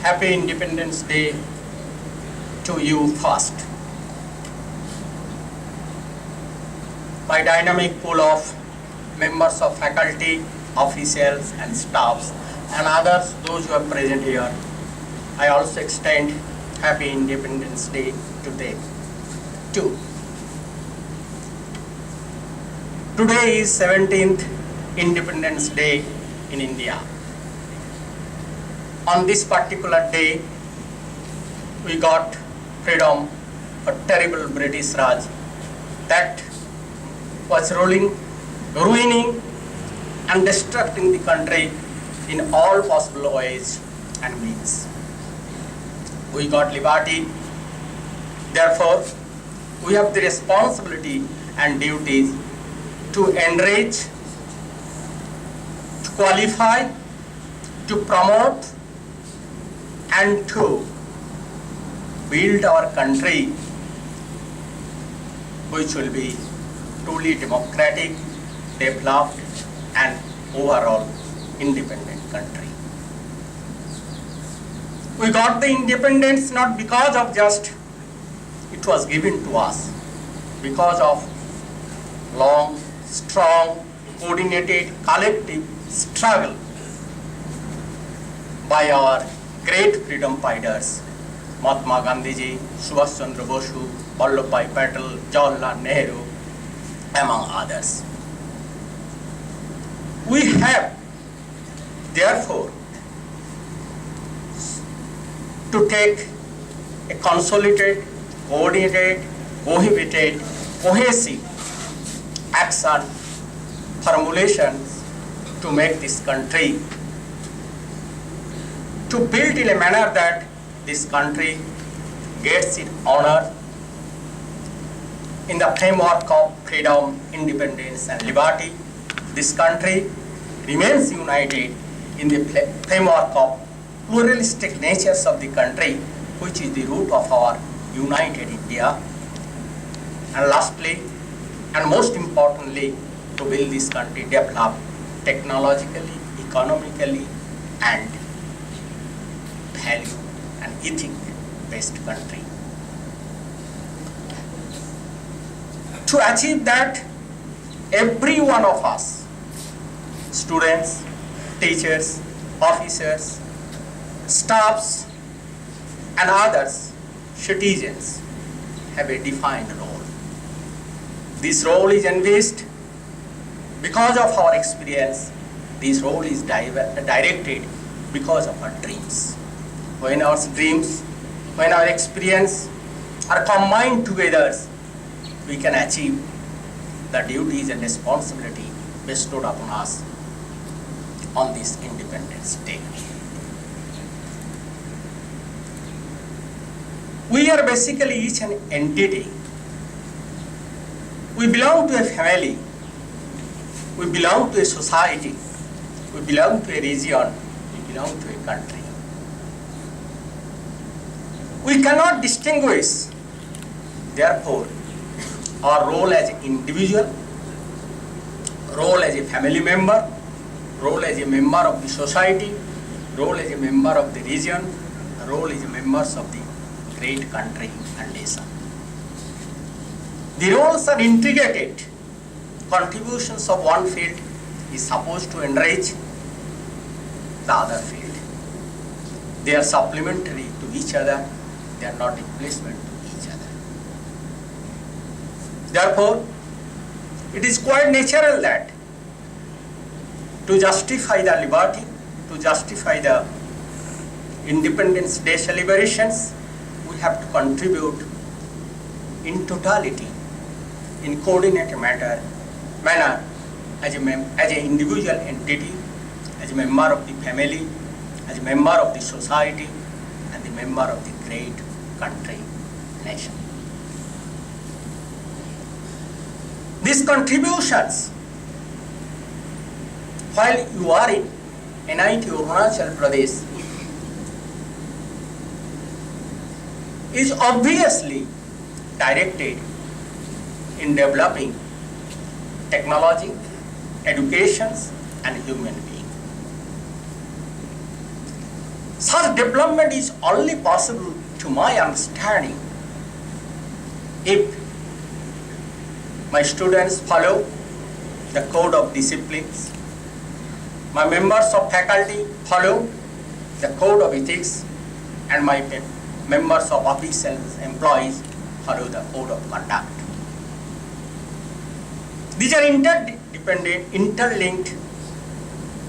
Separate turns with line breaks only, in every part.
Happy Independence Day to you first. My dynamic pool of members of faculty, officials and staffs and others, those who are present here, I also extend Happy Independence Day today too. Today is 17th Independence Day in India. On this particular day, we got freedom from terrible British Raj that was ruining and destructing the country in all possible ways and means. We got liberty. Therefore, we have the responsibility and duties to enrich, to qualify, to promote and to build our country which will be truly democratic, developed and overall independent country. We got the independence not because of just it was given to us, because of long, strong, coordinated, collective struggle by our great freedom fighters, Mahatma Gandhi ji, Subhash Chandra Bosu, Vallabhbhai Patel, Jawaharlal Nehru, among others. We have, therefore, to take a consolidated, coordinated, cohesive action formulations to make this country, to build in a manner that this country gets its honor in the framework of freedom, independence and liberty. This country remains united in the framework of pluralistic natures of the country, which is the root of our united India. And lastly, and most importantly, to build this country developed technologically, economically and value and ethic-based country. To achieve that, every one of us, students, teachers, officers, staffs and others, citizens, have a defined role. This role is envisaged because of our experience. This role is directed because of our dreams. When our dreams, when our experience are combined together, we can achieve the duties and responsibility bestowed upon us on this Independence Day. We are basically each an entity. We belong to a family. We belong to a society. We belong to a region. We belong to a country. We cannot distinguish, therefore, our role as an individual, role as a family member, role as a member of the society, role as a member of the region, role as a members of the great country and nation. The roles are integrated. Contributions of one field is supposed to enrich the other field. They are supplementary to each other. They are not replacement to each other. Therefore, it is quite natural that to justify the liberty, to justify the Independence Day celebrations, we have to contribute in totality, in coordinated manner, as an individual entity, as a member of the family, as a member of the society, and a member of the great country, nation. These contributions, while you are in NIT Arunachal Pradesh, is obviously directed in developing technology, education and human being. Such development is only possible, to my understanding, if my students follow the code of disciplines, my members of faculty follow the code of ethics, and my members of officials, employees follow the code of conduct. These are interdependent, interlinked,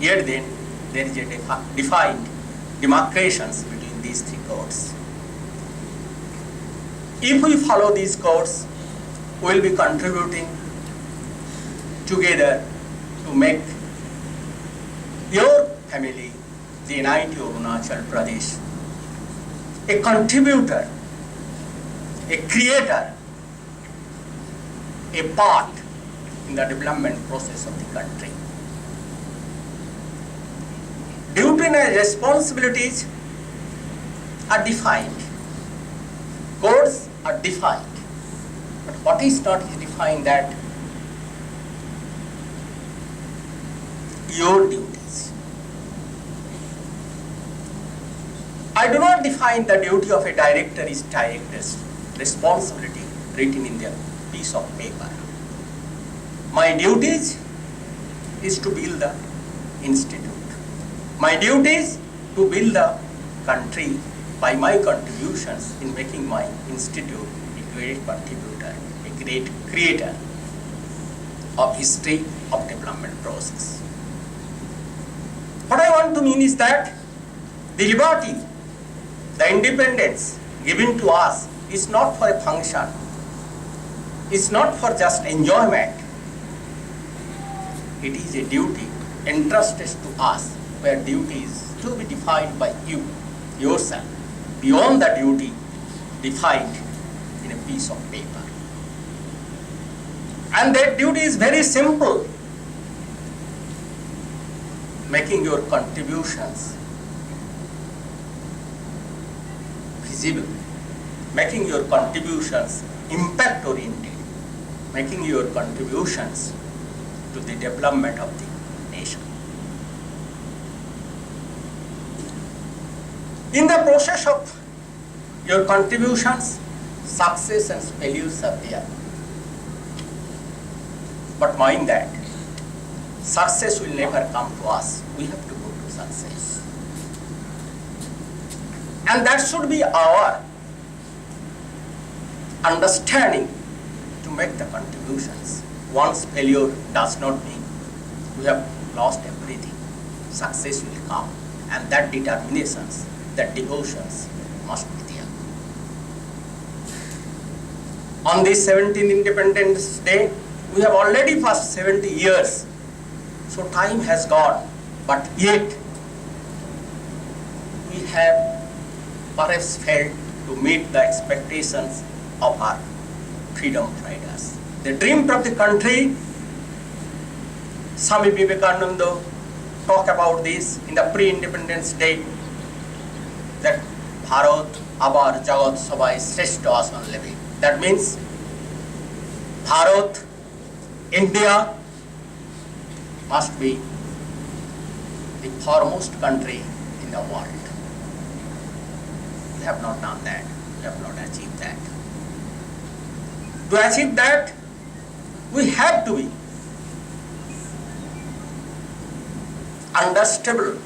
yet then there is a defined demarcations between these three codes. If we follow these codes, we will be contributing together to make your family, the NIT of Arunachal Pradesh, a contributor, a creator, a part in the development process of the country. Duty and responsibilities are defined. Codes are defined. But what is not defined, that your duties. I do not define the duty of a director is director's responsibility written in the piece of paper. My duties is to build the institute. My duties to build the country by my contributions in making my institute a great contributor, a great creator of history of development process. What I want to mean is that the liberty, the independence given to us is not for a function, it's not for just enjoyment. It is a duty entrusted to us, where duty is to be defined by you, yourself, beyond the duty defined in a piece of paper. And that duty is very simple: making your contributions visible, making your contributions impact oriented, making your contributions to the development of the nation. In the process of your contributions, success and failures are there. But mind that success will never come to us. We have to go to success. And that should be our understanding to make the contributions. Once failure does not mean we have lost everything. Success will come, and that determinations, that devotions must be there. On this 17th Independence Day, we have already passed 70 years. So time has gone, but yet we have perhaps failed to meet the expectations of our freedom fighters. They dreamed of the country. Swami Vivekananda talked about this in the pre-Independence Day, that Bharat abar jagat sabai shreshto asan lebe. That means Bharat, India, must be the foremost country in the world. We have not done that. We have not achieved that. To achieve that, we have to be understandable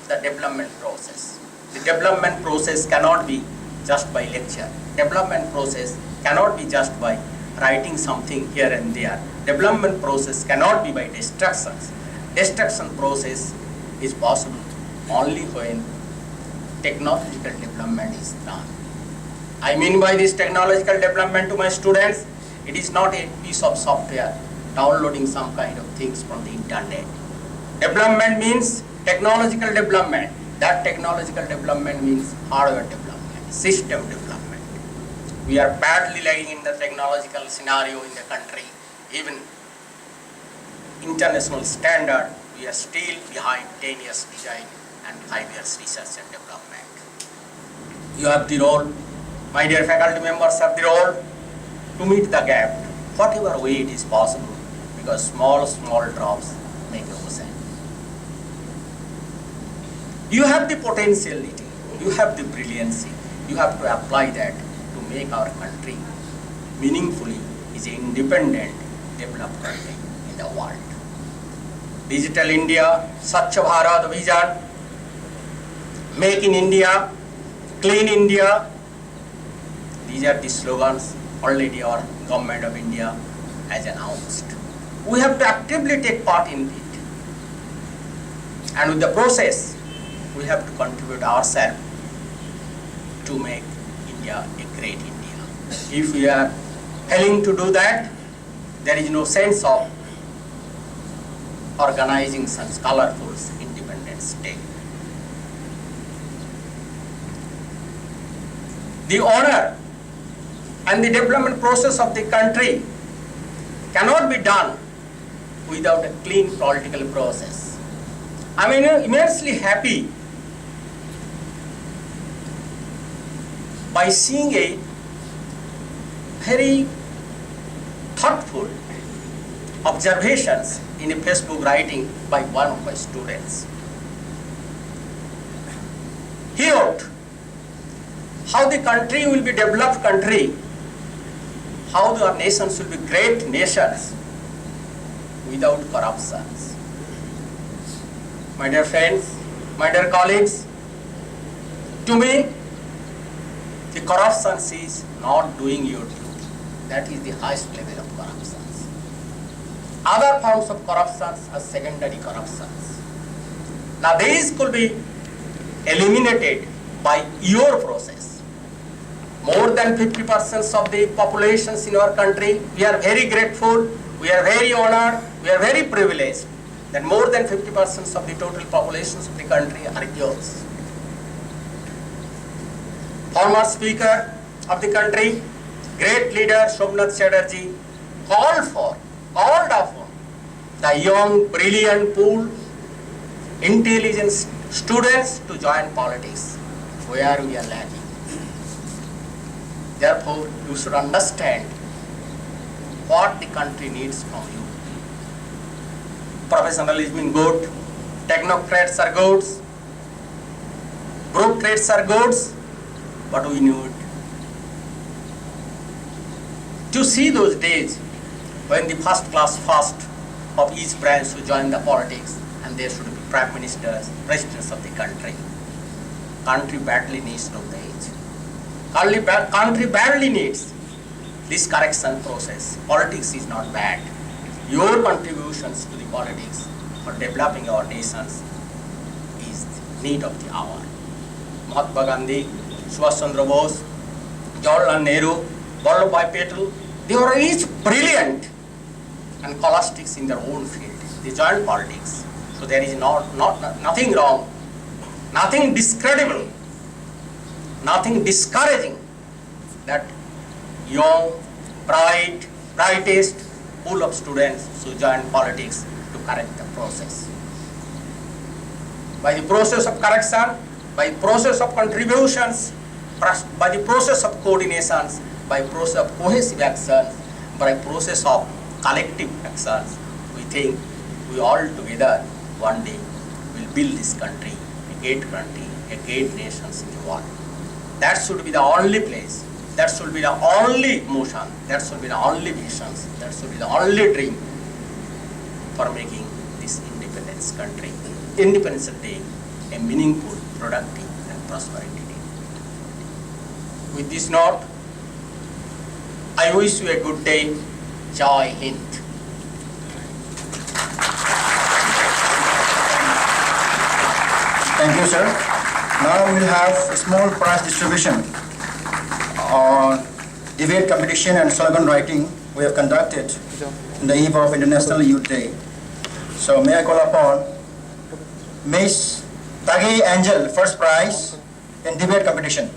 the development process. The development process cannot be just by lecture. Development process cannot be just by writing something here and there. Development process cannot be by destructions. Destruction process is possible only when technological development is done. I mean by this technological development to my students, it is not a piece of software, downloading some kind of things from the internet. Development means technological development. That technological development means hardware development, system development. We are badly lagging in the technological scenario in the country. Even international standard, we are still behind 10 years design and 5 years research and development. You have the role, my dear faculty members have the role to meet the gap, whatever way it is possible, because small drops make a ocean. You have the potentiality, you have the brilliancy, you have to apply that to make our country meaningfully is an independent, developed country in the world. Digital India, Swachh Bharat Abhiyan, Make in India, Clean India, these are the slogans already our government of India has announced. We have to actively take part in it. And with the process, we have to contribute ourselves to make India a great India. If we are failing to do that, there is no sense of organizing such colorful independent state. The honor and the development process of the country cannot be done without a clean political process. I am immensely happy by seeing a very thoughtful observations in a Facebook writing by one of my students. He wrote how the country will be developed country, how our nations will be great nations without corruption. My dear friends, my dear colleagues, to me, the corruption is not doing your duty. That is the highest level of corruption. Other forms of corruption are secondary corruptions. Now these could be eliminated by your process. More than 50% of the populations in our country, we are very grateful, we are very honored, we are very privileged that more than 50% of the total populations of the country are yours. Former Speaker of the country, great leader Somnath Chatterjee called upon the young, brilliant pool, intelligent students to join politics, where we are lacking. Therefore, you should understand what the country needs from you. Professionalism is good, technocrats are good, bureaucrats are good, but we need to see those days when the first of each branch should join the politics and there should be prime ministers, presidents of the country. Country badly needs those days. Country badly needs this correction process. Politics is not bad. Your contributions to the politics for developing our nations is the need of the hour. Mahatma Gandhi, Subhash Chandra Bose, Jawaharlal Nehru, Vallabhbhai Patel, they were each brilliant and scholastics in their own field. They joined politics. So there is nothing wrong, nothing discreditable, nothing discouraging that young, brightest pool of students who join politics to correct the process. By the process of correction, by the process of contributions, by the process of coordinations, by process of cohesive actions, by process of collective actions, we think we all together one day will build this country, a great nation in the world. That should be the only place, that should be the only motion, that should be the only visions, that should be the only dream for making this Independence Day, a meaningful, productive and prosperity day. With this note, I wish you a good day. Jai Hind.
Thank you, sir. Now we will have a small prize distribution on debate competition and slogan writing we have conducted in the eve of International Youth Day. So may I call upon Miss Tage Angel, first prize in debate competition.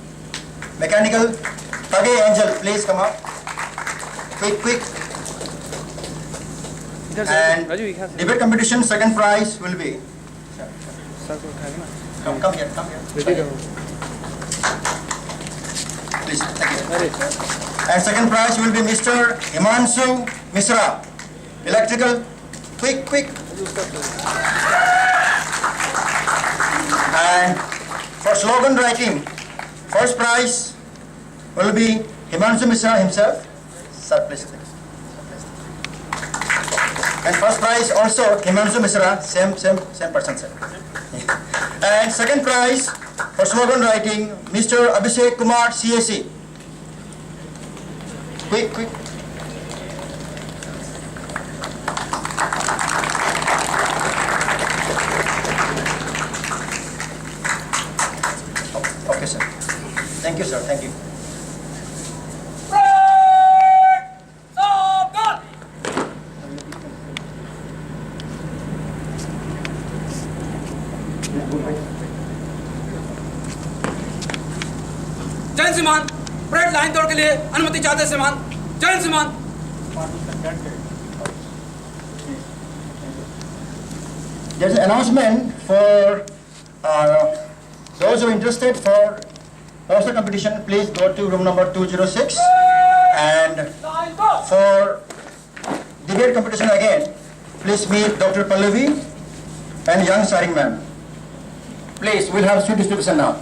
Mechanical, Tage Angel, please come up. Quick. And debate competition, second prize will be. Come here. Please, thank you. And second prize will be Mr. Himanshu Misra, electrical. Quick. And for slogan writing, first prize will be Himanshu Mishra himself. Sir, please. And first prize also Himanshu Mishra, same person, sir. And second prize for slogan writing, Mr. Abhishek Kumar, CAC. Quick. Okay, sir. Thank you, sir. Thank you.
जय श्रीमान, parade line दौड़ के लिए अनुमति चाहते श्रीमान। जय श्रीमान।
There's an announcement for those who are interested for poster competition. Please go to room number 206. And for debate competition again, please meet Dr. Pallavi and young Saring ma'am. Please, we'll have sweet distribution now.